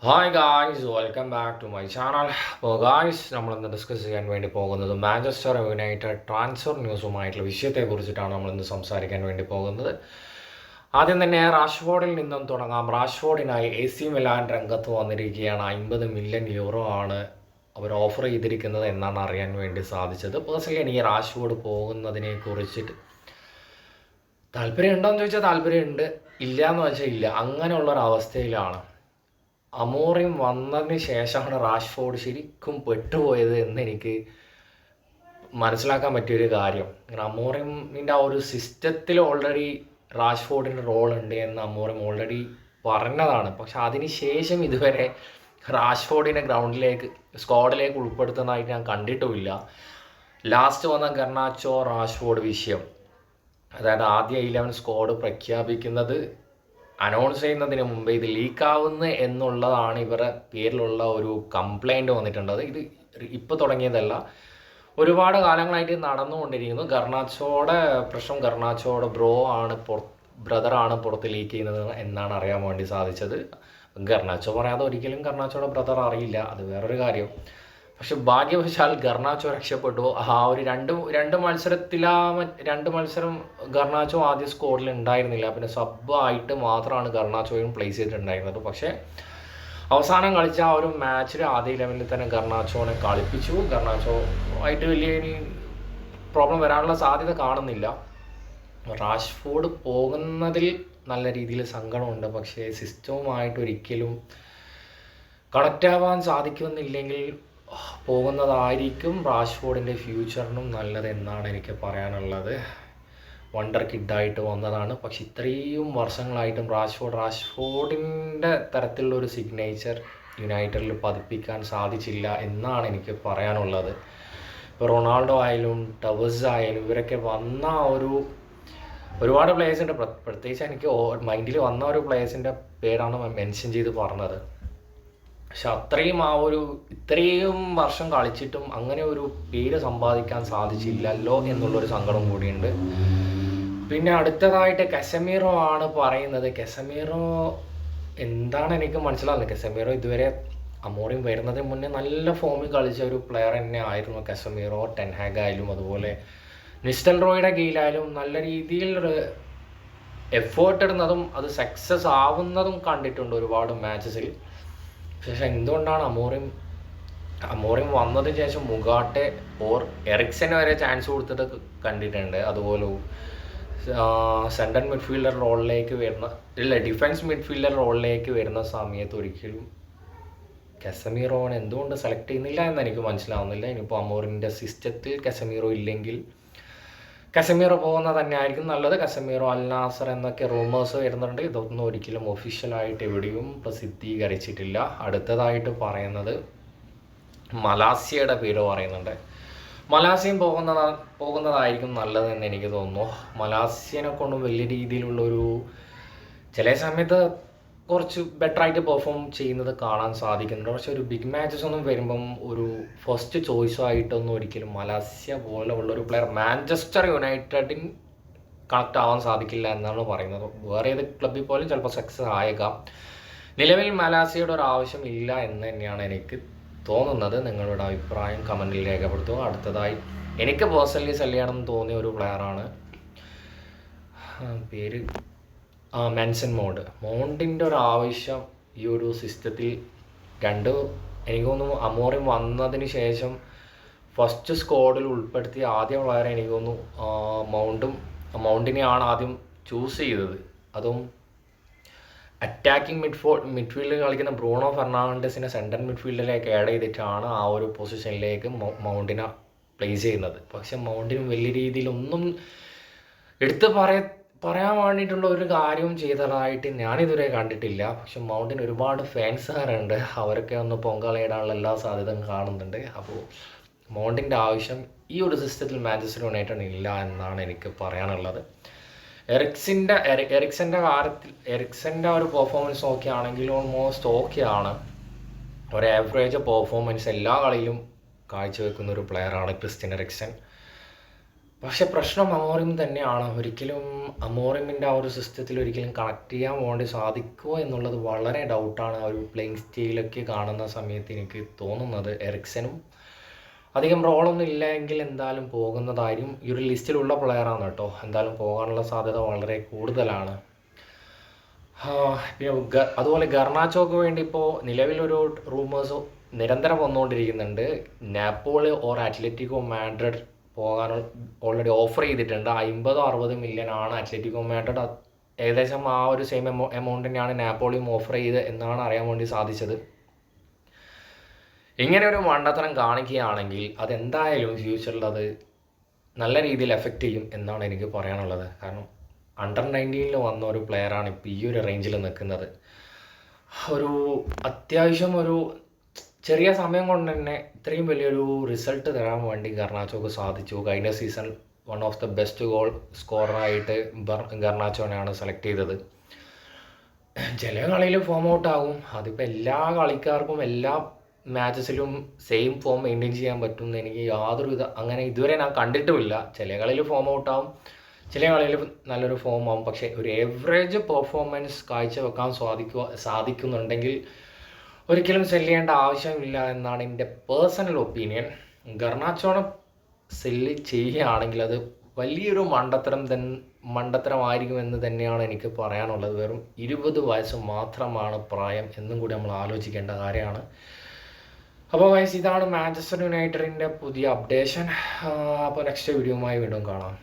Hi guys, welcome back to my channel. അപ്പോൾ guys, നമ്മളിന്ന് discuss ചെയ്യാൻ വേണ്ടി പോകുന്നത് മാഞ്ചസ്റ്റർ യുണൈറ്റഡ് ട്രാൻസ്ഫർ ന്യൂസുമായിട്ടുള്ള വിഷയത്തെക്കുറിച്ചിട്ടാണ് നമ്മളിന്ന് സംസാരിക്കാൻ വേണ്ടി പോകുന്നത്. ആദ്യം തന്നെ റാഷ്ഫോർഡിൽ നിന്നും തുടങ്ങാം. റാഷ്ഫോർഡിനായി AC മിലാൻ രംഗത്ത് വന്നിരിക്കുകയാണ്. 50 മില്യൺ യൂറോ ആണ് അവർ ഓഫർ ചെയ്തിരിക്കുന്നത് എന്നാണ് അറിയാൻ വേണ്ടി സാധിച്ചത്. പേഴ്സണലി എനിക്ക് റാഷ്ഫോർഡ് പോകുന്നതിനെ കുറിച്ചിട്ട് താല്പര്യം ഉണ്ടോയെന്ന് ചോദിച്ചാൽ താല്പര്യമുണ്ട്, ഇല്ല എന്ന് വെച്ചാൽ ഇല്ല. അങ്ങനെയുള്ളൊരവസ്ഥയിലാണ്. അമോറിം വന്നതിന് ശേഷമാണ് റാഷ്ഫോർഡ് ശരിക്കും പെട്ടുപോയത് എന്ന് എനിക്ക് മനസ്സിലാക്കാൻ പറ്റിയൊരു കാര്യം. അമോറിമിൻ്റെ ആ ഒരു സിസ്റ്റത്തിൽ ഓൾറെഡി റാഷ്ഫോർഡിൻ്റെ റോൾ ഉണ്ട് എന്ന് അമോറിം ഓൾറെഡി പറഞ്ഞതാണ്. പക്ഷെ അതിന് ശേഷം ഇതുവരെ റാഷ്ഫോർഡിനെ സ്ക്വാഡിലേക്ക് ഉൾപ്പെടുത്തുന്നതായിട്ട് ഞാൻ കണ്ടിട്ടുമില്ല. ലാസ്റ്റ് വന്ന ഗർണാച്ചോ റാഷ്ഫോർഡ് വിഷയം, അതായത് ആദ്യ 11 സ്ക്വാഡ് പ്രഖ്യാപിക്കുന്നത് അനൗൺസ് ചെയ്യുന്നതിന് മുമ്പ് ഇത് ലീക്കാവുന്നു എന്നുള്ളതാണ് ഇവരുടെ പേരിലുള്ള ഒരു കംപ്ലൈൻറ്റ് വന്നിട്ടുള്ളത്. ഇത് ഇപ്പോൾ തുടങ്ങിയതല്ല, ഒരുപാട് കാലങ്ങളായിട്ട് നടന്നുകൊണ്ടിരിക്കുന്നു. ഗർണാച്ചോയുടെ പ്രശ്നം, ഗർണാച്ചോയുടെ ബ്രദറാണ് പുറത്ത് ലീക്ക് ചെയ്യുന്നത് എന്നാണ് അറിയാൻ വേണ്ടി സാധിച്ചത്. ഗർണാച്ചോ പറയാതെ ഒരിക്കലും ഗർണാച്ചോയുടെ ബ്രദർ അറിയില്ല, അത് വേറൊരു കാര്യം. പക്ഷെ ഭാഗ്യവശാൽ ഗർണാച്ചോ രക്ഷപ്പെട്ടു. ആ ഒരു രണ്ട് മത്സരം ഗർണാച്ചോ ആദ്യ സ്കോറിൽ ഉണ്ടായിരുന്നില്ല. പിന്നെ സബ് ആയിട്ട് മാത്രമാണ് ഗർണാച്ചോയും പ്ലേസ് ചെയ്തിട്ടുണ്ടായിരുന്നത്. പക്ഷേ അവസാനം കളിച്ച ആ ഒരു മാച്ചിൽ ആദ്യ 11 തന്നെ ഗർണാച്ചോനെ കളിപ്പിച്ചു. ഗർണാച്ചോ ആയിട്ട് വലിയ പ്രോബ്ലം വരാനുള്ള സാധ്യത കാണുന്നില്ല. റാഷ്ഫോർഡ് പോകുന്നതിൽ നല്ല രീതിയിൽ സങ്കടമുണ്ട്. പക്ഷേ സിസ്റ്റവുമായിട്ട് ഒരിക്കലും കണക്റ്റ് ആവാൻ സാധിക്കുന്നില്ലെങ്കിൽ പോകുന്നതായിരിക്കും റാഷ്ഫോർഡിൻ്റെ ഫ്യൂച്ചറിനും നല്ലത് എന്നാണ് എനിക്ക് പറയാനുള്ളത്. വണ്ടർ കിഡായിട്ട് വന്നതാണ്, പക്ഷെ ഇത്രയും വർഷങ്ങളായിട്ടും റാഷ്ഫോർഡിൻ്റെ തരത്തിലുള്ളൊരു സിഗ്നേച്ചർ യുണൈറ്റഡിൽ പതിപ്പിക്കാൻ സാധിച്ചില്ല എന്നാണ് എനിക്ക് പറയാനുള്ളത്. ഇപ്പോൾ റൊണാൾഡോ ആയാലും ടവേഴ്സ് ആയാലും ഇവരൊക്കെ വന്ന ഒരുപാട് പ്ലേയേഴ്സിൻ്റെ, പ്രത്യേകിച്ച് എനിക്ക് മൈൻഡിൽ വന്ന ഒരു പ്ലേയേഴ്സിൻ്റെ പേരാണ് മെൻഷൻ ചെയ്ത് പറഞ്ഞത്. പക്ഷെ ഇത്രയും വർഷം കളിച്ചിട്ടും അങ്ങനെ ഒരു പേര് സമ്പാദിക്കാൻ സാധിച്ചില്ലല്ലോ എന്നുള്ളൊരു സങ്കടം കൂടിയുണ്ട്. പിന്നെ അടുത്തതായിട്ട് കസമീറോ ആണ് പറയുന്നത്. കസമീറോ എന്താണ് എനിക്ക് മനസ്സിലാവുന്നത്. കസമീറോ ഇതുവരെ അമോറിം വരുന്നതിന് മുന്നേ നല്ല ഫോമിൽ കളിച്ച ഒരു പ്ലെയർ തന്നെ ആയിരുന്നു കസമീറോ. ടെൻഹാഗ് ആയാലും അതുപോലെ നിസ്റ്റൽറോയുടെ കീഴിലായാലും നല്ല രീതിയിൽ എഫേർട്ട് ഇടുന്നതും അത് സക്സസ് ആവുന്നതും കണ്ടിട്ടുണ്ട് ഒരുപാട് മാച്ചസിൽ. പക്ഷേ എന്തുകൊണ്ടാണ് അമോറിം വന്നതിന് ശേഷം മുഗാട്ടെ എറിക്സന് വരെ ചാൻസ് കൊടുത്തത് കണ്ടിട്ടുണ്ട്. അതുപോലെ സെൻട്രൽ മിഡ്ഫീൽഡർ റോളിലേക്ക് ഡിഫൻസ് മിഡ്ഫീൽഡർ റോളിലേക്ക് വരുന്ന സമയത്ത് ഒരിക്കലും കസമീറോനെ എന്തുകൊണ്ട് സെലക്ട് ചെയ്യുന്നില്ല എന്ന് എനിക്ക് മനസ്സിലാവുന്നില്ല. ഇനിയിപ്പോൾ അമോറിൻ്റെ സിസ്റ്റത്തിൽ കസമീറോ ഇല്ലെങ്കിൽ കസമീറോ പോകുന്നത് തന്നെയായിരിക്കും നല്ലത്. കസമീറോ അൽ നാസർ എന്നൊക്കെ റൂമേഴ്സ് വരുന്നുണ്ട്. ഇതൊന്നും ഒരിക്കലും ഒഫീഷ്യലായിട്ട് എവിടെയും പ്രസിദ്ധീകരിച്ചിട്ടില്ല. അടുത്തതായിട്ട് പറയുന്നത് മലാസിയയുടെ പേര് പറയുന്നുണ്ട്. മലാസിയും പോകുന്നതായിരിക്കും നല്ലതെന്ന് എനിക്ക് തോന്നുന്നു. മലാസിയനെ കൊണ്ടും വലിയ രീതിയിലുള്ളൊരു ചില സമയത്ത് കുറച്ച് ബെറ്ററായിട്ട് പെർഫോം ചെയ്യുന്നത് കാണാൻ സാധിക്കുന്നുണ്ട്. പക്ഷെ ഒരു ബിഗ് മാച്ചസ് ഒന്നും വരുമ്പം ഒരു ഫസ്റ്റ് ചോയ്സായിട്ടൊന്നും ഒരിക്കലും മലാസ്യ പോലെ ഉള്ളൊരു പ്ലെയർ മാഞ്ചസ്റ്റർ യുണൈറ്റഡിന് കണക്ട് ആവാൻ സാധിക്കില്ല എന്നാണ് പറയുന്നത്. വേറെ ഏത് ക്ലബ്ബിൽ പോലും ചിലപ്പോൾ സക്സസ് ആയേക്കാം. നിലവിൽ മലാസിയുടെ ഒരു ആവശ്യം ഇല്ല എന്ന് തന്നെയാണ് എനിക്ക് തോന്നുന്നത്. നിങ്ങളുടെ അഭിപ്രായം കമൻറ്റിൽ രേഖപ്പെടുത്തുക. അടുത്തതായി എനിക്ക് പേഴ്സണലി സെല് ചെയ്യണമെന്ന് തോന്നിയ ഒരു പ്ലെയറാണ്, പേര് മെൻസൺ മൗണ്ടിൻ്റെ ഒരു ആവശ്യം ഈ ഒരു സിസ്റ്റത്തിൽ എനിക്ക് തോന്നുന്നു അമോറിം വന്നതിന് ശേഷം ഫസ്റ്റ് സ്ക്വാഡിൽ ഉൾപ്പെടുത്തിയ ആദ്യ പ്ലെയർ എനിക്ക് തോന്നുന്നു മൗണ്ടിനെയാണ് ആദ്യം ചൂസ് ചെയ്തത്. അതും അറ്റാക്കിംഗ് മിഡ്ഫീൽഡിൽ കളിക്കുന്ന ബ്രൂണോ ഫെർണാണ്ടസിനെ സെൻട്രൽ മിഡ്ഫീൽഡിലേക്ക് ആഡ് ചെയ്തിട്ടാണ് ആ ഒരു പൊസിഷനിലേക്ക് മൗണ്ടിനെ പ്ലേസ് ചെയ്യുന്നത്. പക്ഷെ മൗണ്ടിന് വലിയ രീതിയിലൊന്നും എടുത്ത് പറയാൻ വേണ്ടിയിട്ടുള്ള ഒരു കാര്യവും ചെയ്തതായിട്ട് ഞാനിതുവരെ കണ്ടിട്ടില്ല. പക്ഷെ മൗണ്ടിന് ഒരുപാട് ഫാൻസുകാരുണ്ട്, അവരൊക്കെ ഒന്ന് പൊങ്കാലയിടാനുള്ള എല്ലാ സാധ്യതയും കാണുന്നുണ്ട്. അപ്പോൾ മൗണ്ടിൻ്റെ ആവശ്യം ഈ ഒരു സിസ്റ്റത്തിൽ മാഞ്ചസ്റ്റർ യുണൈറ്റഡ് ഇല്ല എന്നാണ് എനിക്ക് പറയാനുള്ളത്. എറിക്സൻ്റെ ഒരു പെർഫോമൻസ് ഓക്കെ ആണെങ്കിൽ ഓൾമോസ്റ്റ് ഓക്കെയാണ്. ഒരു ആവറേജ് പെർഫോമൻസ് എല്ലാ കളിയിലും കാഴ്ചവെക്കുന്ന ഒരു പ്ലെയറാണ് ക്രിസ്ത്യൻ എറിക്സൺ. പക്ഷെ പ്രശ്നം അമോറിം തന്നെയാണ്. ഒരിക്കലും അമോറിമിൻ്റെ ആ ഒരു സിസ്റ്റത്തിൽ ഒരിക്കലും കണക്ട് ചെയ്യാൻ വേണ്ടി സാധിക്കുമോ എന്നുള്ളത് വളരെ ഡൗട്ടാണ്. ആ ഒരു പ്ലേയിങ് സ്റ്റൈലൊക്കെ കാണുന്ന സമയത്ത് എനിക്ക് തോന്നുന്നത്. എറിക്സനും അധികം റോളൊന്നും ഇല്ലെങ്കിൽ എന്തായാലും പോകുന്നതായിരിക്കും. ഈ ഒരു ലിസ്റ്റിലുള്ള പ്ലെയറാണ് കേട്ടോ. എന്തായാലും പോകാനുള്ള സാധ്യത വളരെ കൂടുതലാണ്. പിന്നെ അതുപോലെ ഗർണാച്ചോക്ക് വേണ്ടി ഇപ്പോൾ നിലവിലൊരു റൂമേഴ്സ് നിരന്തരം വന്നുകൊണ്ടിരിക്കുന്നുണ്ട്. നാപ്പോളി ഓർ അത്ലറ്റിക്കോ മാഡ്രിഡ് പോകാൻ ഓൾറെഡി ഓഫർ ചെയ്തിട്ടുണ്ട്. 50-60 മില്യൺ ആണ് അത്ലറ്റിക്കോ മാഡ്രിഡ്. ഏകദേശം ആ ഒരു സെയിം എമൗണ്ട് തന്നെയാണ് നാപ്പോളിയും ഓഫർ ചെയ്ത് എന്നാണ് അറിയാൻ വേണ്ടി സാധിച്ചത്. ഇങ്ങനെ ഒരു മണ്ടത്തരം കാണിക്കുകയാണെങ്കിൽ അതെന്തായാലും ഫ്യൂച്ചറിൽ അത് നല്ല രീതിയിൽ എഫക്റ്റ് ചെയ്യും എന്നാണ് എനിക്ക് പറയാനുള്ളത്. കാരണം അണ്ടർ 19 വന്ന ഒരു പ്ലെയറാണ് ഇപ്പോൾ ഈ ഒരു റേഞ്ചിൽ നിൽക്കുന്നത്. ഒരു അത്യാവശ്യം ഒരു ചെറിയ സമയം കൊണ്ട് തന്നെ ഇത്രയും വലിയൊരു റിസൾട്ട് തരാൻ വേണ്ടി ഗർണാച്ചോക്ക് സാധിച്ചു. കഴിഞ്ഞ season one of the best goal സ്കോററായിട്ട് ഗർണാച്ചോനെയാണ് സെലക്ട് ചെയ്തത്. ചില കളിയിൽ ഫോം ഔട്ട് ആകും. അതിപ്പോൾ എല്ലാ കളിക്കാർക്കും എല്ലാ മാച്ചസിലും സെയിം ഫോം മെയിൻറ്റെയിൻ ചെയ്യാൻ പറ്റുമെന്ന് എനിക്ക് യാതൊരു അങ്ങനെ ഇതുവരെ ഞാൻ കണ്ടിട്ടുമില്ല. ചില കളിയിൽ ഫോം ഔട്ട് ആവും, ചില കളിയിൽ നല്ലൊരു ഫോം ആവും. പക്ഷേ ഒരു എവറേജ് പെർഫോമൻസ് കാഴ്ചവെക്കാൻ സാധിക്കുന്നുണ്ടെങ്കിൽ ഒരിക്കലും സെല്ല് ചെയ്യേണ്ട ആവശ്യമില്ല എന്നാണ് എൻ്റെ പേഴ്സണൽ ഒപ്പീനിയൻ. ഗർണാച്ചോനെ സെല്ല് ചെയ്യുകയാണെങ്കിൽ അത് വലിയൊരു മണ്ടത്തരമായിരിക്കുമെന്ന് തന്നെയാണ് എനിക്ക് പറയാനുള്ളത്. വെറും 20 വയസ്സ് മാത്രമാണ് പ്രായം എന്നും കൂടി നമ്മൾ ആലോചിക്കേണ്ട കാര്യമാണ്. അപ്പോൾ വയസ്സ് ഇതാണ് മാഞ്ചസ്റ്റർ യുണൈറ്റഡിൻ്റെ പുതിയ അപ്ഡേഷൻ. അപ്പോൾ നെക്സ്റ്റ് വീഡിയോയുമായി വീണ്ടും കാണാം.